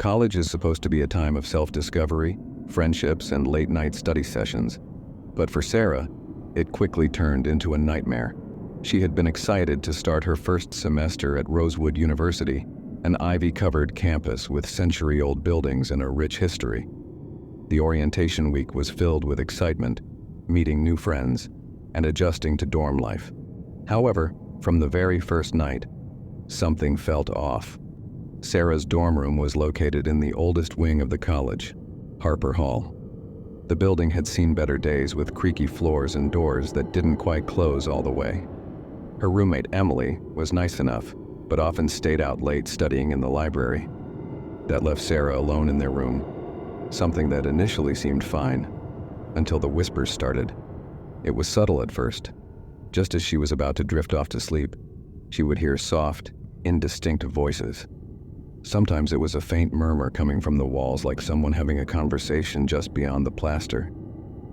College is supposed to be a time of self-discovery, friendships, and late-night study sessions. But for Sarah, it quickly turned into a nightmare. She had been excited to start her first semester at Rosewood University, an ivy-covered campus with century-old buildings and a rich history. The orientation week was filled with excitement, meeting new friends, and adjusting to dorm life. However, from the very first night, something felt off. Sarah's dorm room was located in the oldest wing of the college, Harper Hall. The building had seen better days with creaky floors and doors that didn't quite close all the way. Her roommate Emily was nice enough, but often stayed out late studying in the library. That left Sarah alone in their room, something that initially seemed fine, until the whispers started. It was subtle at first. Just as she was about to drift off to sleep, she would hear soft, indistinct voices. Sometimes it was a faint murmur coming from the walls, like someone having a conversation just beyond the plaster.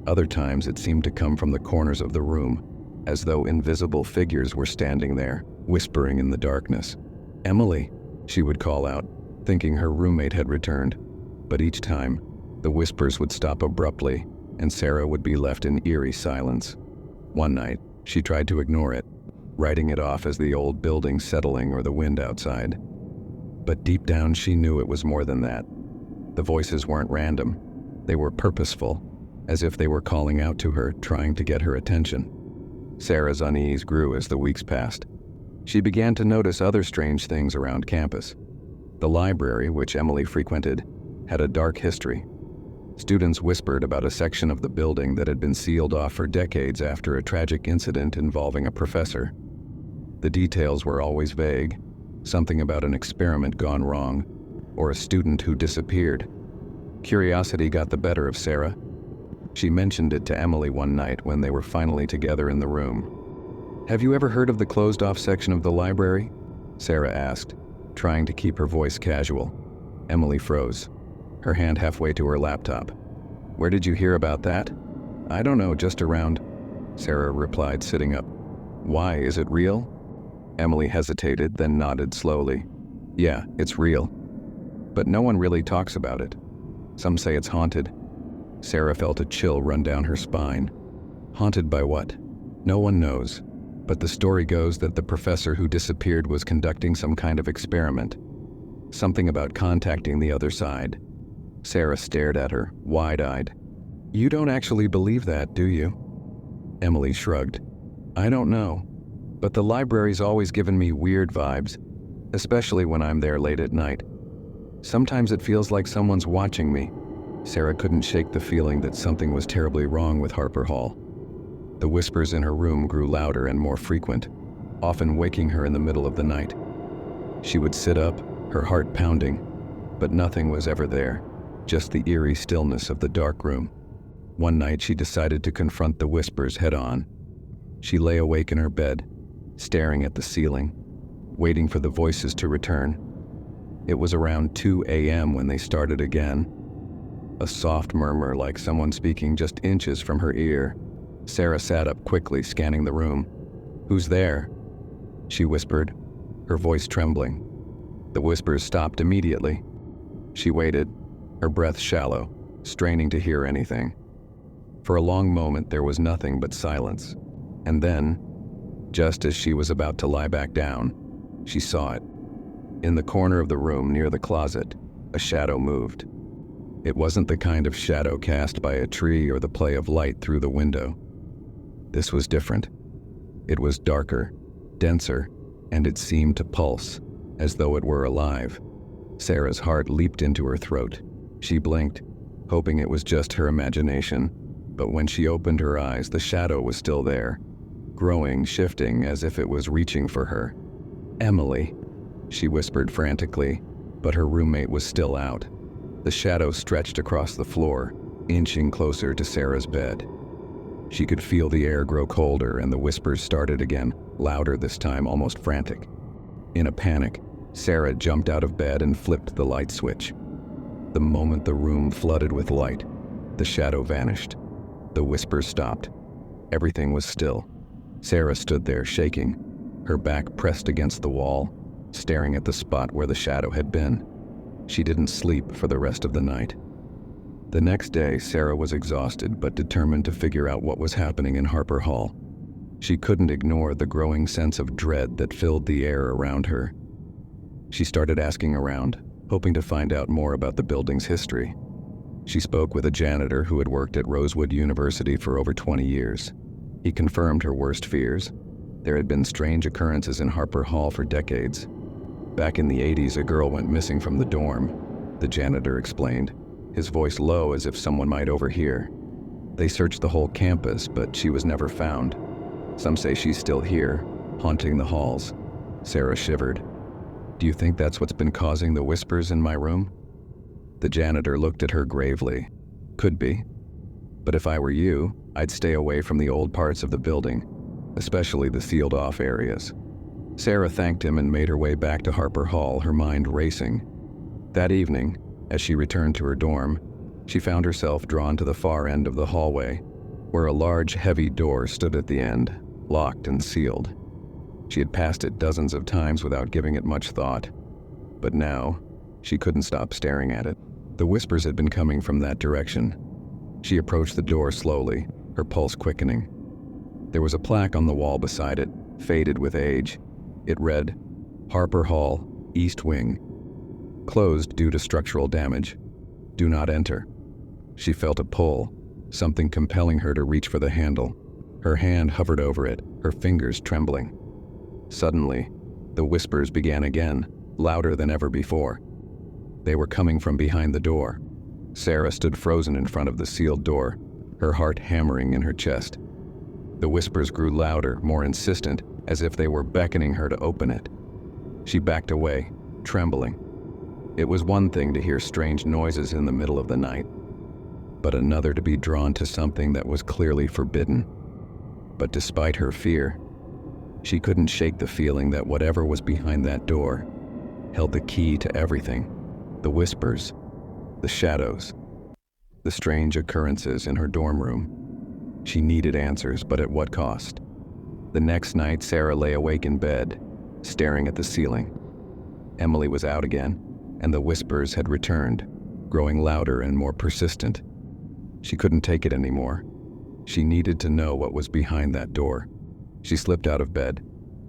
Other times it seemed to come from the corners of the room, as though invisible figures were standing there, whispering in the darkness. "Emily," she would call out, thinking her roommate had returned. But each time, the whispers would stop abruptly, and Sarah would be left in eerie silence. One night, she tried to ignore it, writing it off as the old building settling or the wind outside. But deep down, she knew it was more than that. The voices weren't random. They were purposeful, as if they were calling out to her, trying to get her attention. Sarah's unease grew as the weeks passed. She began to notice other strange things around campus. The library, which Emily frequented, had a dark history. Students whispered about a section of the building that had been sealed off for decades after a tragic incident involving a professor. The details were always vague. Something about an experiment gone wrong, or a student who disappeared. Curiosity got the better of Sarah. She mentioned it to Emily one night when they were finally together in the room. "Have you ever heard of the closed-off section of the library?" Sarah asked, trying to keep her voice casual. Emily froze, her hand halfway to her laptop. "Where did you hear about that?" "I don't know, just around," Sarah replied, sitting up. "Why, is it real?" Emily hesitated, then nodded slowly. "Yeah, it's real. But no one really talks about it. Some say it's haunted." Sarah felt a chill run down her spine. Haunted by what? No one knows. But the story goes that the professor who disappeared was conducting some kind of experiment. Something about contacting the other side. Sarah stared at her, wide-eyed. "You don't actually believe that, do you?" Emily shrugged. "I don't know. But the library's always given me weird vibes, especially when I'm there late at night. Sometimes it feels like someone's watching me." Sarah couldn't shake the feeling that something was terribly wrong with Harper Hall. The whispers in her room grew louder and more frequent, often waking her in the middle of the night. She would sit up, her heart pounding, but nothing was ever there, just the eerie stillness of the dark room. One night she decided to confront the whispers head-on. She lay awake in her bed, staring at the ceiling, waiting for the voices to return. It was around 2 a.m. when they started again. A soft murmur, like someone speaking just inches from her ear. Sarah sat up quickly, scanning the room. "Who's there?" she whispered, her voice trembling. The whispers stopped immediately. She waited, her breath shallow, straining to hear anything. For a long moment there was nothing but silence. And then, just as she was about to lie back down, she saw it. In the corner of the room near the closet, a shadow moved. It wasn't the kind of shadow cast by a tree or the play of light through the window. This was different. It was darker, denser, and it seemed to pulse, as though it were alive. Sarah's heart leaped into her throat. She blinked, hoping it was just her imagination, but when she opened her eyes, the shadow was still there. Growing, shifting, as if it was reaching for her. "Emily," she whispered frantically, but her roommate was still out. The shadow stretched across the floor, inching closer to Sarah's bed. She could feel the air grow colder, and the whispers started again, louder this time, almost frantic. In a panic, Sarah jumped out of bed and flipped the light switch. The moment the room flooded with light, the shadow vanished. The whispers stopped. Everything was still. Sarah stood there, shaking, her back pressed against the wall, staring at the spot where the shadow had been. She didn't sleep for the rest of the night. The next day, Sarah was exhausted but determined to figure out what was happening in Harper Hall. She couldn't ignore the growing sense of dread that filled the air around her. She started asking around, hoping to find out more about the building's history. She spoke with a janitor who had worked at Rosewood University for over 20 years. He confirmed her worst fears. There had been strange occurrences in Harper Hall for decades. Back in the 80s, a girl went missing from the dorm, the janitor explained, his voice low as if someone might overhear. They searched the whole campus, but she was never found. Some say she's still here, haunting the halls. Sarah shivered. Do you think that's what's been causing the whispers in my room? The janitor looked at her gravely. Could be. But if I were you, I'd stay away from the old parts of the building, especially the sealed-off areas. Sarah thanked him and made her way back to Harper Hall, her mind racing. That evening, as she returned to her dorm, she found herself drawn to the far end of the hallway, where a large, heavy door stood at the end, locked and sealed. She had passed it dozens of times without giving it much thought, but now, she couldn't stop staring at it. The whispers had been coming from that direction. She approached the door slowly, her pulse quickening. There was a plaque on the wall beside it, faded with age. It read, Harper Hall, East Wing. Closed due to structural damage. Do not enter. She felt a pull, something compelling her to reach for the handle. Her hand hovered over it, her fingers trembling. Suddenly, the whispers began again, louder than ever before. They were coming from behind the door. Sarah stood frozen in front of the sealed door, her heart hammering in her chest. The whispers grew louder, more insistent, as if they were beckoning her to open it. She backed away, trembling. It was one thing to hear strange noises in the middle of the night, but another to be drawn to something that was clearly forbidden. But despite her fear, she couldn't shake the feeling that whatever was behind that door held the key to everything. The whispers, the shadows, the strange occurrences in her dorm room. She needed answers, but at what cost? The next night, Sarah lay awake in bed, staring at the ceiling. Emily was out again, and the whispers had returned, growing louder and more persistent. She couldn't take it anymore. She needed to know what was behind that door. She slipped out of bed,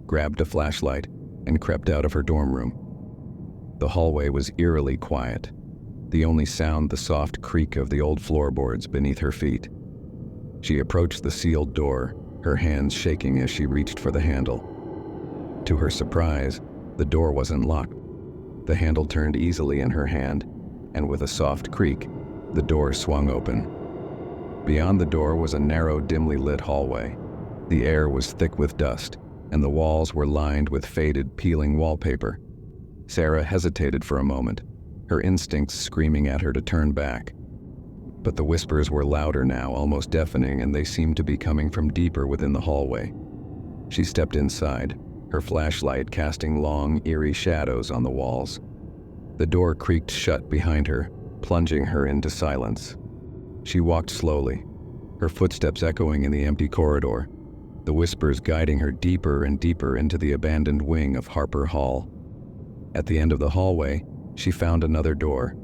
grabbed a flashlight, and crept out of her dorm room. The hallway was eerily quiet, the only sound the soft creak of the old floorboards beneath her feet. She approached the sealed door, her hands shaking as she reached for the handle. To her surprise, the door wasn't locked. The handle turned easily in her hand, and with a soft creak, the door swung open. Beyond the door was a narrow, dimly lit hallway. The air was thick with dust, and the walls were lined with faded, peeling wallpaper. Sarah hesitated for a moment, her instincts screaming at her to turn back. But the whispers were louder now, almost deafening, and they seemed to be coming from deeper within the hallway. She stepped inside, her flashlight casting long, eerie shadows on the walls. The door creaked shut behind her, plunging her into silence. She walked slowly, her footsteps echoing in the empty corridor, the whispers guiding her deeper and deeper into the abandoned wing of Harper Hall. At the end of the hallway, she found another door,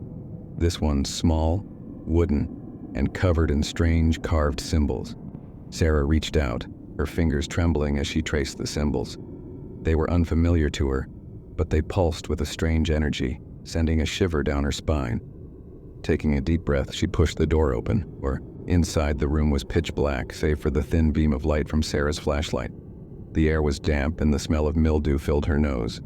this one small, wooden, and covered in strange carved symbols. Sarah reached out, her fingers trembling as she traced the symbols. They were unfamiliar to her, but they pulsed with a strange energy, sending a shiver down her spine. Taking a deep breath, she pushed the door open, where inside the room was pitch black, save for the thin beam of light from Sarah's flashlight. The air was damp and the smell of mildew filled her nose.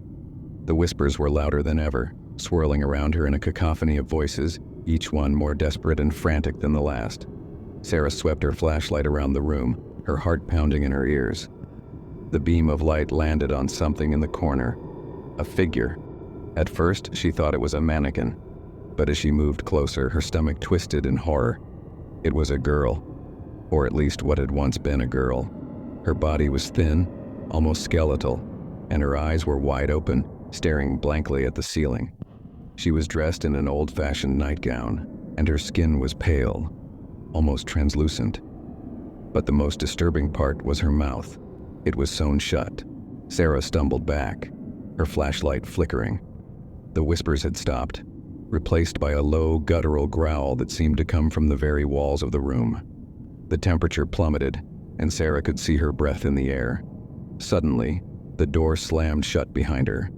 The whispers were louder than ever, swirling around her in a cacophony of voices, each one more desperate and frantic than the last. Sarah swept her flashlight around the room, her heart pounding in her ears. The beam of light landed on something in the corner, a figure. At first, she thought it was a mannequin, but as she moved closer, her stomach twisted in horror. It was a girl, or at least what had once been a girl. Her body was thin, almost skeletal, and her eyes were wide open, staring blankly at the ceiling. She was dressed in an old-fashioned nightgown, and her skin was pale, almost translucent. But the most disturbing part was her mouth. It was sewn shut. Sarah stumbled back, her flashlight flickering. The whispers had stopped, replaced by a low, guttural growl that seemed to come from the very walls of the room. The temperature plummeted, and Sarah could see her breath in the air. Suddenly, the door slammed shut behind her.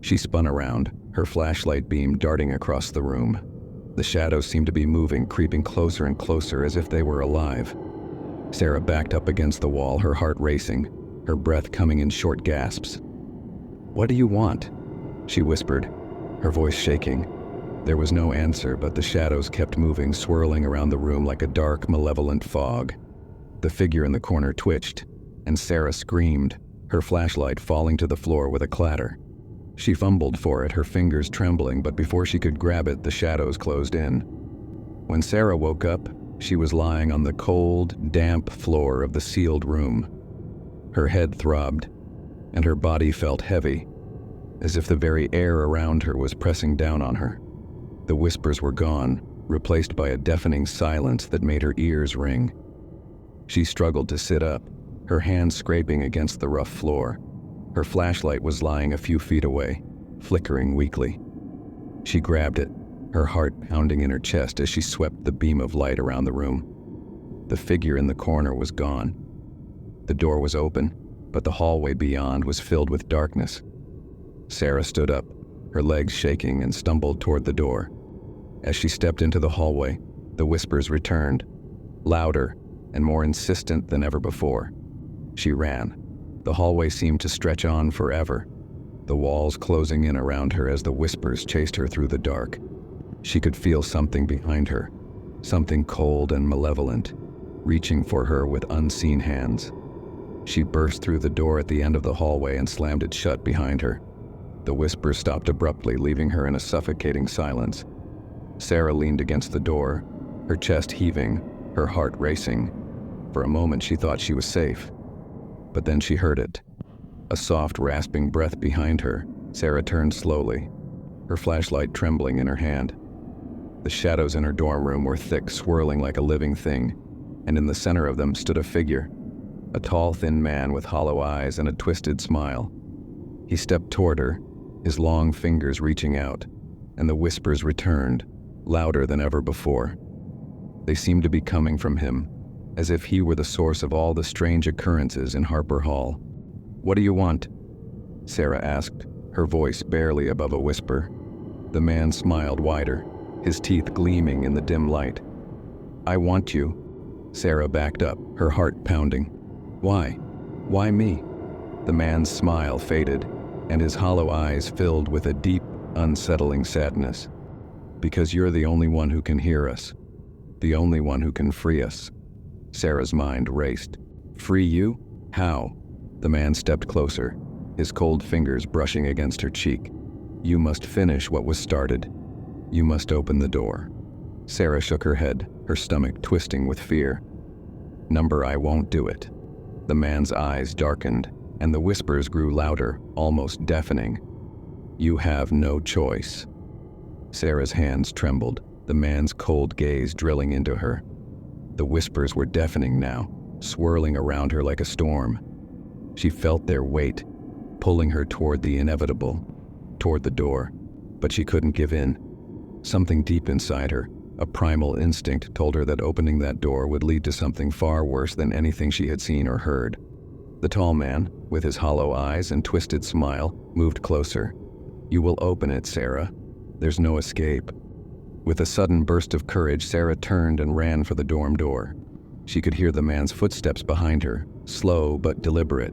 She spun around, her flashlight beam darting across the room. The shadows seemed to be moving, creeping closer and closer as if they were alive. Sarah backed up against the wall, her heart racing, her breath coming in short gasps. "What do you want?" she whispered, her voice shaking. There was no answer, but the shadows kept moving, swirling around the room like a dark, malevolent fog. The figure in the corner twitched, and Sarah screamed, her flashlight falling to the floor with a clatter. She fumbled for it, her fingers trembling, but before she could grab it, the shadows closed in. When Sarah woke up, she was lying on the cold, damp floor of the sealed room. Her head throbbed, and her body felt heavy, as if the very air around her was pressing down on her. The whispers were gone, replaced by a deafening silence that made her ears ring. She struggled to sit up, her hands scraping against the rough floor. Her flashlight was lying a few feet away, flickering weakly. She grabbed it, her heart pounding in her chest as she swept the beam of light around the room. The figure in the corner was gone. The door was open, but the hallway beyond was filled with darkness. Sarah stood up, her legs shaking, and stumbled toward the door. As she stepped into the hallway, the whispers returned, louder and more insistent than ever before. She ran. The hallway seemed to stretch on forever, the walls closing in around her as the whispers chased her through the dark. She could feel something behind her, something cold and malevolent, reaching for her with unseen hands. She burst through the door at the end of the hallway and slammed it shut behind her. The whispers stopped abruptly, leaving her in a suffocating silence. Sarah leaned against the door, her chest heaving, her heart racing. For a moment she thought she was safe. But then she heard it. A soft, rasping breath behind her. Sarah turned slowly, her flashlight trembling in her hand. The shadows in her dorm room were thick, swirling like a living thing, and in the center of them stood a figure, a tall, thin man with hollow eyes and a twisted smile. He stepped toward her, his long fingers reaching out, and the whispers returned, louder than ever before. They seemed to be coming from him, as if he were the source of all the strange occurrences in Harper Hall. "What do you want?" Sarah asked, her voice barely above a whisper. The man smiled wider, his teeth gleaming in the dim light. "I want you." Sarah backed up, her heart pounding. "Why? Why me?" The man's smile faded, and his hollow eyes filled with a deep, unsettling sadness. "Because you're the only one who can hear us, the only one who can free us." Sarah's mind raced. "Free you? How?" The man stepped closer, his cold fingers brushing against her cheek. "You must finish what was started. You must open the door." Sarah shook her head, her stomach twisting with fear. "I won't do it." The man's eyes darkened, and the whispers grew louder, almost deafening. "You have no choice." Sarah's hands trembled, the man's cold gaze drilling into her. The whispers were deafening now, swirling around her like a storm. She felt their weight, pulling her toward the inevitable, toward the door, but she couldn't give in. Something deep inside her, a primal instinct, told her that opening that door would lead to something far worse than anything she had seen or heard. The tall man, with his hollow eyes and twisted smile, moved closer. "You will open it, Sarah. There's no escape." With a sudden burst of courage, Sarah turned and ran for the dorm door. She could hear the man's footsteps behind her, slow but deliberate,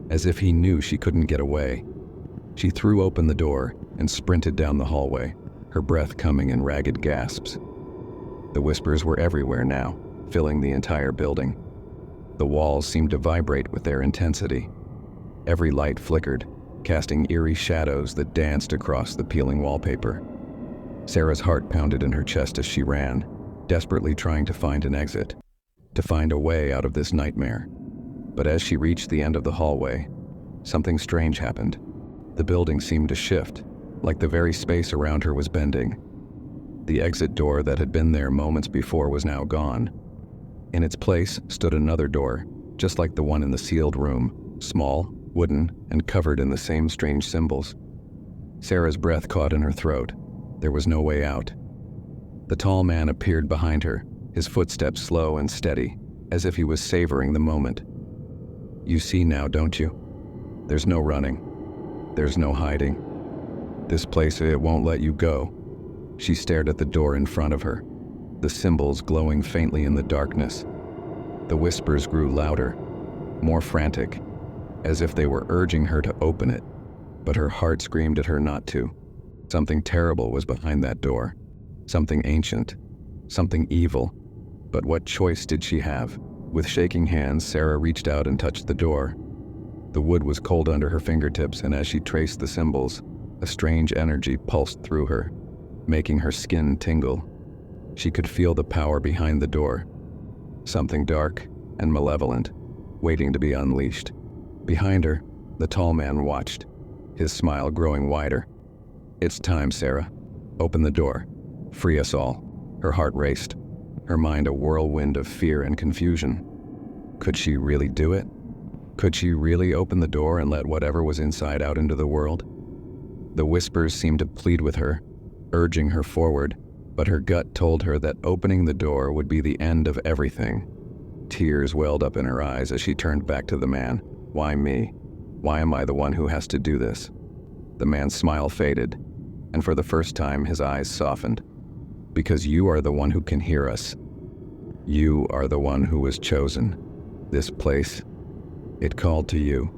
as if he knew she couldn't get away. She threw open the door and sprinted down the hallway, her breath coming in ragged gasps. The whispers were everywhere now, filling the entire building. The walls seemed to vibrate with their intensity. Every light flickered, casting eerie shadows that danced across the peeling wallpaper. Sarah's heart pounded in her chest as she ran, desperately trying to find an exit, to find a way out of this nightmare. But as she reached the end of the hallway, something strange happened. The building seemed to shift, like the very space around her was bending. The exit door that had been there moments before was now gone. In its place stood another door, just like the one in the sealed room, small, wooden, and covered in the same strange symbols. Sarah's breath caught in her throat. There was no way out. The tall man appeared behind her, his footsteps slow and steady, as if he was savoring the moment. "You see now, don't you? There's no running. There's no hiding. This place, it won't let you go." She stared at the door in front of her, the symbols glowing faintly in the darkness. The whispers grew louder, more frantic, as if they were urging her to open it, but her heart screamed at her not to. Something terrible was behind that door, something ancient, something evil. But what choice did she have? With shaking hands, Sarah reached out and touched the door. The wood was cold under her fingertips, and as she traced the symbols, a strange energy pulsed through her, making her skin tingle. She could feel the power behind the door, something dark and malevolent, waiting to be unleashed. Behind her, the tall man watched, his smile growing wider. "It's time, Sarah. Open the door. Free us all." Her heart raced, her mind a whirlwind of fear and confusion. Could she really do it? Could she really open the door and let whatever was inside out into the world? The whispers seemed to plead with her, urging her forward, but her gut told her that opening the door would be the end of everything. Tears welled up in her eyes as she turned back to the man. "Why me? Why am I the one who has to do this?" The man's smile faded, and for the first time his eyes softened. "Because you are the one who can hear us. You are the one who was chosen. This place, it called to you."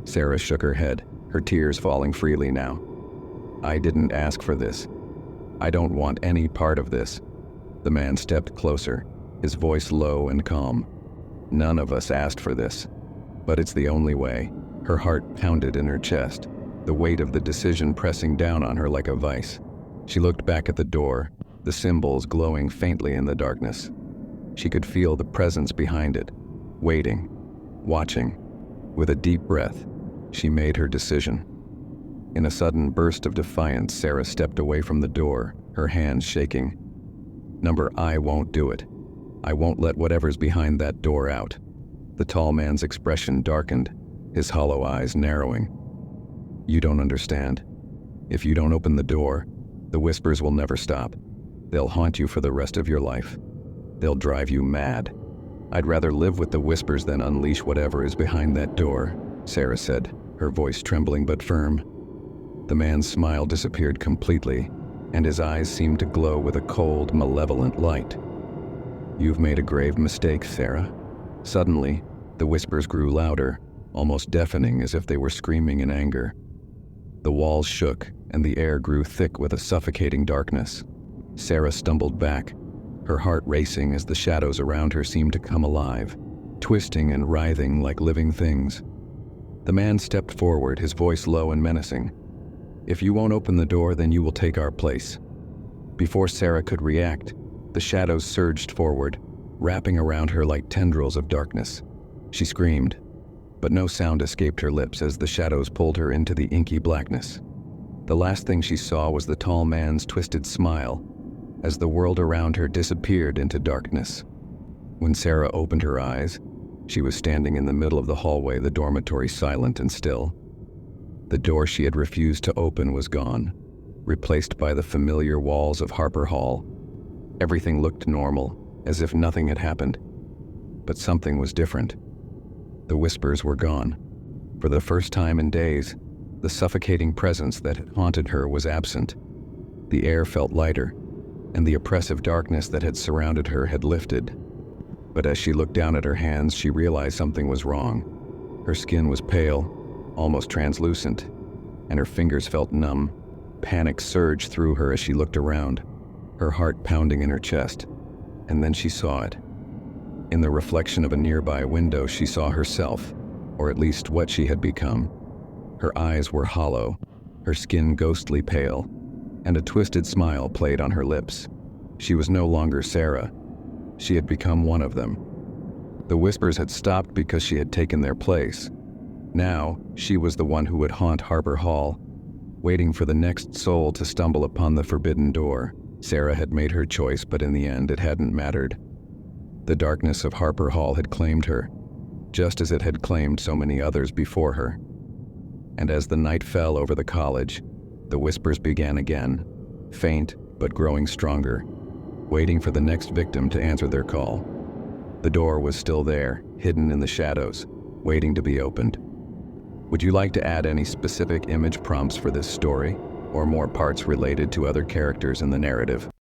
Sarah shook her head, her tears falling freely now. "I didn't ask for this. I don't want any part of this." The man stepped closer, his voice low and calm. "None of us asked for this, but it's the only way." Her heart pounded in her chest, the weight of the decision pressing down on her like a vice. She looked back at the door, the symbols glowing faintly in the darkness. She could feel the presence behind it, waiting, watching. With a deep breath, she made her decision. In a sudden burst of defiance, Sarah stepped away from the door, her hands shaking. I won't do it. I won't let whatever's behind that door out." The tall man's expression darkened, his hollow eyes narrowing. "You don't understand. If you don't open the door, the whispers will never stop. They'll haunt you for the rest of your life. They'll drive you mad. I'd rather live with the whispers than unleash whatever is behind that door," Sarah said, her voice trembling but firm. The man's smile disappeared completely, and his eyes seemed to glow with a cold, malevolent light. "You've made a grave mistake, Sarah." Suddenly, the whispers grew louder, almost deafening, as if they were screaming in anger. The walls shook, and the air grew thick with a suffocating darkness. Sarah stumbled back, her heart racing as the shadows around her seemed to come alive, twisting and writhing like living things. The man stepped forward, his voice low and menacing. "If you won't open the door, then you will take our place." Before Sarah could react, the shadows surged forward, wrapping around her like tendrils of darkness. She screamed, but no sound escaped her lips as the shadows pulled her into the inky blackness. The last thing she saw was the tall man's twisted smile, as the world around her disappeared into darkness. When Sarah opened her eyes, she was standing in the middle of the hallway, the dormitory silent and still. The door she had refused to open was gone, replaced by the familiar walls of Harper Hall. Everything looked normal, as if nothing had happened. But something was different. The whispers were gone. For the first time in days, the suffocating presence that had haunted her was absent. The air felt lighter, and the oppressive darkness that had surrounded her had lifted. But as she looked down at her hands, she realized something was wrong. Her skin was pale, almost translucent, and her fingers felt numb. Panic surged through her as she looked around, her heart pounding in her chest. And then she saw it. In the reflection of a nearby window, she saw herself, or at least what she had become. Her eyes were hollow, her skin ghostly pale, and a twisted smile played on her lips. She was no longer Sarah. She had become one of them. The whispers had stopped because she had taken their place. Now, she was the one who would haunt Harper Hall, waiting for the next soul to stumble upon the forbidden door. Sarah had made her choice, but in the end, it hadn't mattered. The darkness of Harper Hall had claimed her, just as it had claimed so many others before her. And as the night fell over the college, the whispers began again, faint but growing stronger, waiting for the next victim to answer their call. The door was still there, hidden in the shadows, waiting to be opened. Would you like to add any specific image prompts for this story, or more parts related to other characters in the narrative?